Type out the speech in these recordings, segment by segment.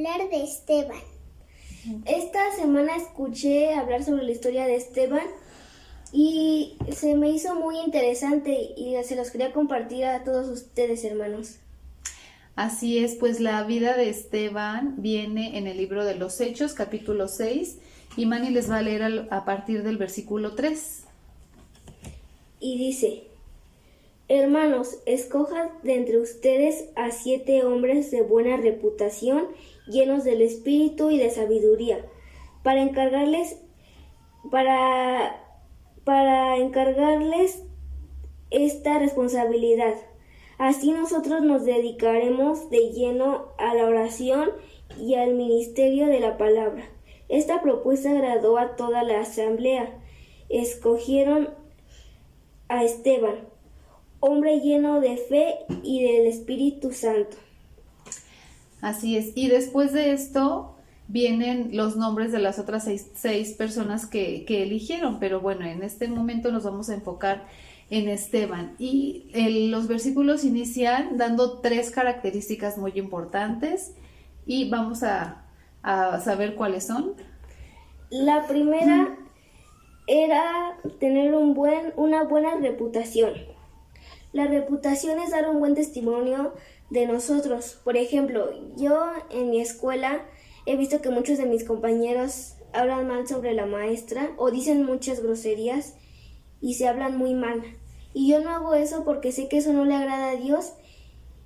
hablar de Esteban. Esta semana escuché hablar sobre la historia de Esteban y se me hizo muy interesante y se los quería compartir a todos ustedes, hermanos. Así es, pues la vida de Esteban viene en el libro de los Hechos, capítulo 6, y Manny les va a leer a partir del versículo 3. Y dice: Hermanos, escojan de entre ustedes a 7 hombres de buena reputación, llenos del espíritu y de sabiduría, para encargarles esta responsabilidad. Así nosotros nos dedicaremos de lleno a la oración y al ministerio de la palabra. Esta propuesta agradó a toda la asamblea. Escogieron a Esteban, hombre lleno de fe y del Espíritu Santo. Así es, y después de esto vienen los nombres de las otras seis personas que eligieron, pero bueno, en este momento nos vamos a enfocar en Esteban. Y los versículos inician dando 3 características muy importantes y vamos a saber cuáles son. La primera era tener una buena reputación. La reputación es dar un buen testimonio de nosotros. Por ejemplo, yo en mi escuela he visto que muchos de mis compañeros hablan mal sobre la maestra o dicen muchas groserías y se hablan muy mal. Y yo no hago eso porque sé que eso no le agrada a Dios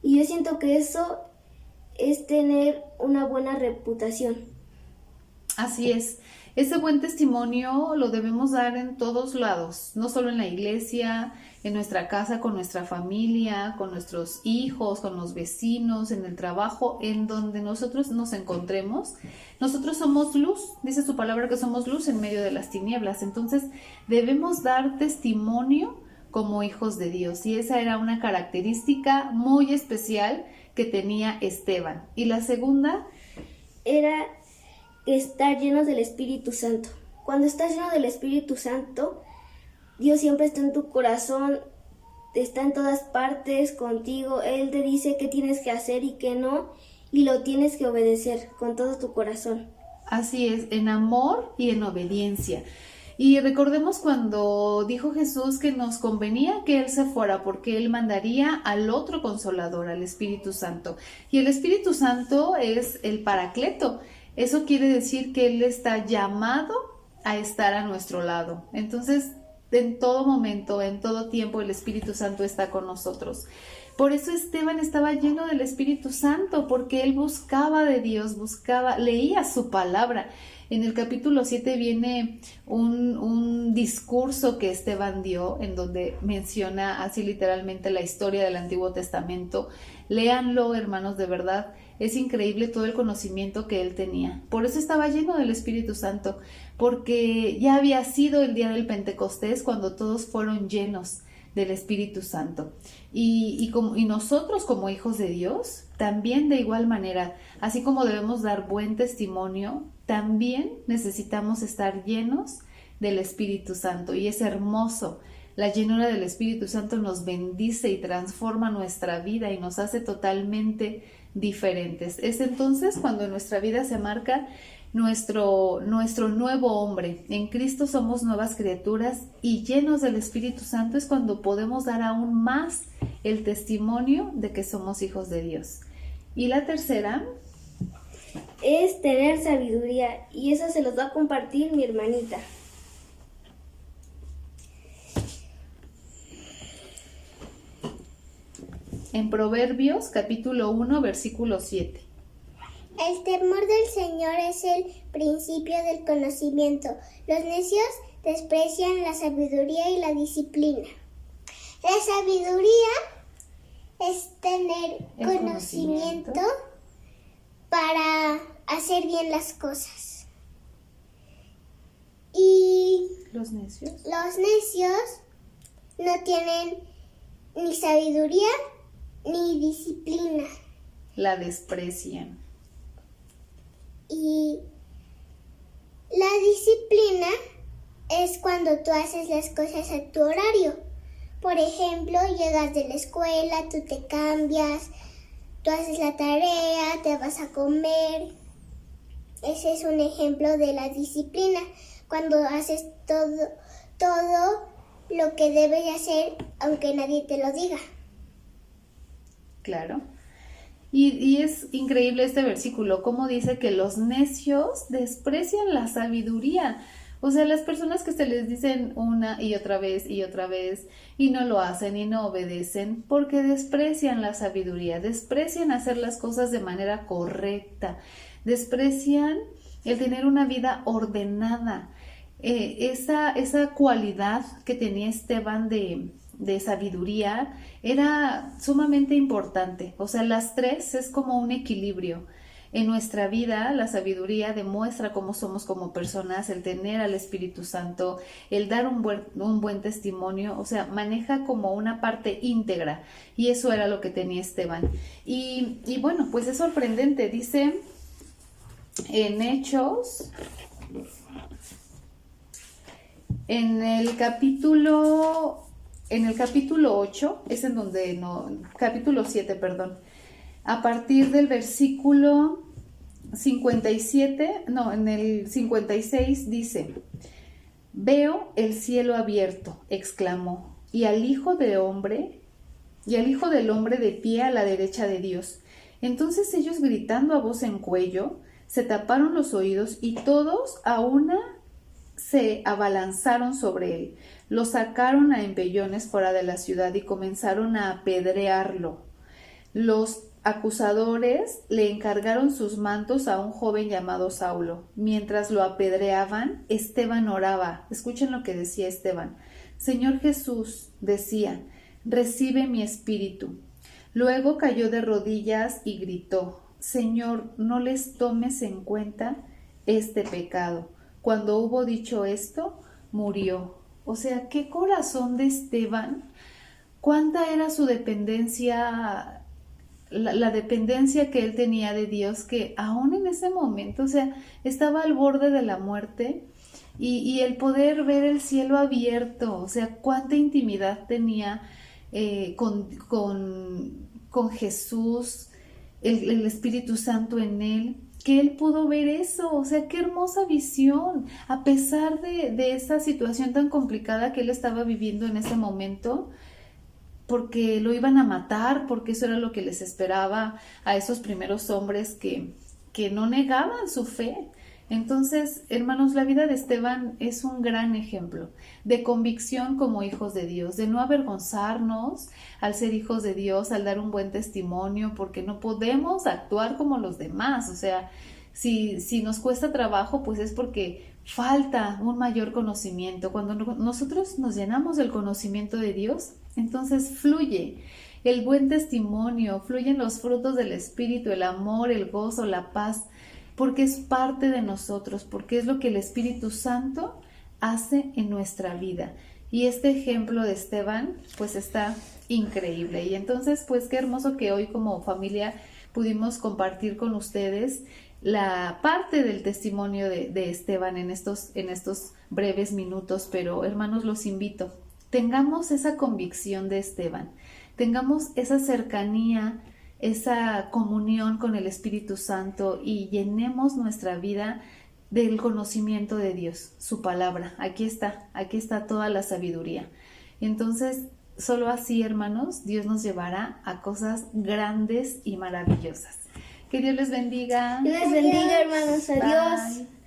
y yo siento que eso es tener una buena reputación. Así es. Ese buen testimonio lo debemos dar en todos lados, no solo en la iglesia, en nuestra casa, con nuestra familia, con nuestros hijos, con los vecinos, en el trabajo, en donde nosotros nos encontremos. Nosotros somos luz, dice su palabra que somos luz en medio de las tinieblas, entonces debemos dar testimonio como hijos de Dios, y esa era una característica muy especial que tenía Esteban. Y la segunda era estar llenos del Espíritu Santo. Cuando estás lleno del Espíritu Santo, Dios siempre está en tu corazón, está en todas partes contigo. Él te dice qué tienes que hacer y qué no, y lo tienes que obedecer con todo tu corazón. Así es, en amor y en obediencia. Y recordemos cuando dijo Jesús que nos convenía que Él se fuera porque Él mandaría al otro Consolador, al Espíritu Santo. Y el Espíritu Santo es el Paracleto. Eso quiere decir que Él está llamado a estar a nuestro lado. Entonces, en todo momento, en todo tiempo, el Espíritu Santo está con nosotros. Por eso Esteban estaba lleno del Espíritu Santo, porque él buscaba de Dios, leía su palabra. En el capítulo 7 viene un discurso que Esteban dio, en donde menciona así literalmente la historia del Antiguo Testamento. Léanlo, hermanos, de verdad. Es increíble todo el conocimiento que él tenía. Por eso estaba lleno del Espíritu Santo, porque ya había sido el día del Pentecostés cuando todos fueron llenos del Espíritu Santo. Y nosotros como hijos de Dios, también de igual manera, así como debemos dar buen testimonio, también necesitamos estar llenos del Espíritu Santo. Y es hermoso. La llenura del Espíritu Santo nos bendice y transforma nuestra vida y nos hace totalmente diferentes. Es entonces cuando en nuestra vida se marca nuestro nuevo hombre. En Cristo somos nuevas criaturas y llenos del Espíritu Santo es cuando podemos dar aún más el testimonio de que somos hijos de Dios. Y la tercera es tener sabiduría, y eso se los va a compartir mi hermanita. En Proverbios capítulo 1 versículo 7. El temor del Señor es el principio del conocimiento. Los necios desprecian la sabiduría y la disciplina. La sabiduría es tener conocimiento para hacer bien las cosas. Y los necios no tienen ni sabiduría ni disciplina. La desprecian. Y la disciplina es cuando tú haces las cosas a tu horario. Por ejemplo, llegas de la escuela, tú te cambias, tú haces la tarea, te vas a comer ese es un ejemplo de la disciplina, cuando haces todo lo que debes de hacer, aunque nadie te lo diga. Claro. Y es increíble este versículo, cómo dice que los necios desprecian la sabiduría. O sea, las personas que se les dicen una y otra vez y no lo hacen y no obedecen porque desprecian la sabiduría, desprecian hacer las cosas de manera correcta, desprecian el tener una vida ordenada. Esa cualidad que tenía Esteban de sabiduría era sumamente importante. O sea, las tres es como un equilibrio. En nuestra vida, la sabiduría demuestra cómo somos como personas, el tener al Espíritu Santo, el dar un buen testimonio, o sea, maneja como una parte íntegra, y eso era lo que tenía Esteban. Y bueno, pues es sorprendente, dice en Hechos, en el capítulo 8, es en donde, no, capítulo 7, perdón, a partir del versículo 57, no, en el 56 dice: veo el cielo abierto, exclamó, y al Hijo del Hombre de pie a la derecha de Dios. Entonces ellos, gritando a voz en cuello, se taparon los oídos y todos a una se abalanzaron sobre él. Lo sacaron a empellones fuera de la ciudad y comenzaron a apedrearlo. Los acusadores le encargaron sus mantos a un joven llamado Saulo. Mientras lo apedreaban, Esteban oraba. Escuchen lo que decía Esteban. Señor Jesús, decía, recibe mi espíritu. Luego cayó de rodillas y gritó: Señor, no les tomes en cuenta este pecado. Cuando hubo dicho esto, murió. O sea, qué corazón de Esteban, cuánta era su dependencia, la dependencia que él tenía de Dios, que aún en ese momento, o sea, estaba al borde de la muerte, y el poder ver el cielo abierto, o sea, cuánta intimidad tenía con Jesús, el Espíritu Santo en él, que él pudo ver eso. O sea, qué hermosa visión, a pesar de esa situación tan complicada que él estaba viviendo en ese momento, porque lo iban a matar, porque eso era lo que les esperaba a esos primeros hombres que no negaban su fe. Entonces, hermanos, la vida de Esteban es un gran ejemplo de convicción como hijos de Dios, de no avergonzarnos al ser hijos de Dios, al dar un buen testimonio, porque no podemos actuar como los demás. O sea, si nos cuesta trabajo, pues es porque falta un mayor conocimiento. Cuando nosotros nos llenamos del conocimiento de Dios, entonces fluye el buen testimonio, fluyen los frutos del Espíritu, el amor, el gozo, la paz, porque es parte de nosotros, porque es lo que el Espíritu Santo hace en nuestra vida. Y este ejemplo de Esteban, pues está increíble. Y entonces, pues qué hermoso que hoy como familia pudimos compartir con ustedes la parte del testimonio de Esteban en estos breves minutos. Pero, hermanos, los invito, tengamos esa convicción de Esteban, tengamos esa cercanía, esa comunión con el Espíritu Santo, y llenemos nuestra vida del conocimiento de Dios, su palabra. Aquí está toda la sabiduría. Entonces, solo así, hermanos, Dios nos llevará a cosas grandes y maravillosas. Que Dios les bendiga. Dios les bendiga, hermanos. Adiós. Bye.